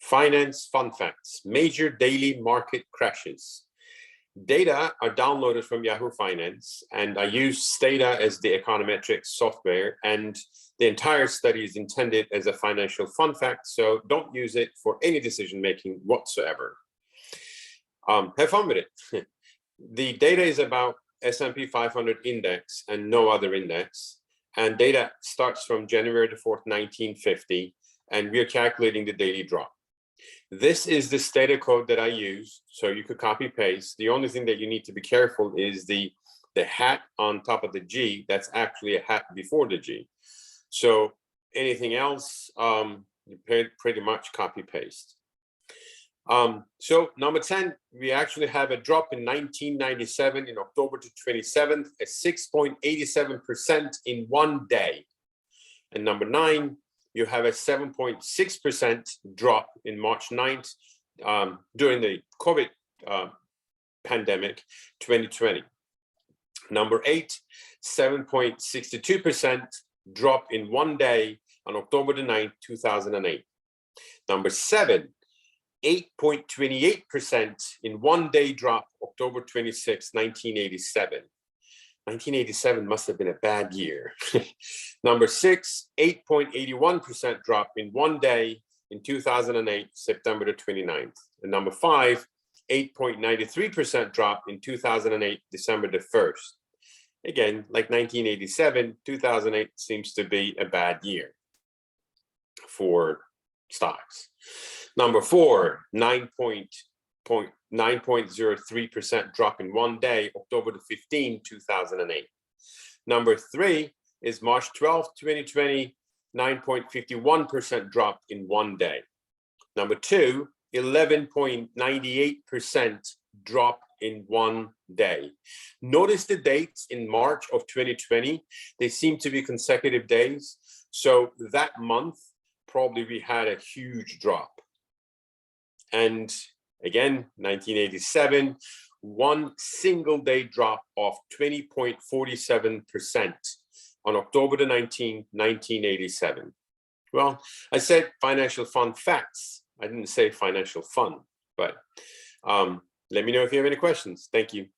Finance fun facts, major daily market crashes. Data are downloaded from Yahoo Finance, and I use Stata as the econometrics software, and the entire study is intended as a financial fun fact, so don't use it for any decision making whatsoever. Have fun with it. The data is about S&P 500 index and no other index, and data starts from January the 4th, 1950, and we are calculating the daily drop. This is the Stata code that I use, so you could copy paste. The only thing that you need to be careful is the hat on top of the G. That's actually a hat before the G. So anything else, you pretty much copy paste. So number 10, we actually have a drop in 1997 in October to 27th, a 6.87% in one day. And number 9, you have a 7.6% drop in March 9th during the COVID pandemic 2020. Number 8, 7.62% drop in one day on October the 9th, 2008. Number 7, 8.28% in one day drop, October 26, 1987. 1987 must have been a bad year. Number 6, 8.81% drop in one day in 2008, September the 29th. And number 5, 8.93% drop in 2008, December the 1st. Again, like 1987, 2008 seems to be a bad year for stocks. Number 4, 9.03% drop in one day, October the 15th, 2008. Number 3 is March 12th, 2020, 9.51% drop in one day. Number 2, 11.98% drop in one day. Notice the dates in March of 2020. They seem to be consecutive days. So that month, probably we had a huge drop. And again, 1987, one single day drop of 20.47% on October the 19th, 1987. Well, I said financial fun facts. I didn't say financial fun, but let me know if you have any questions. Thank you.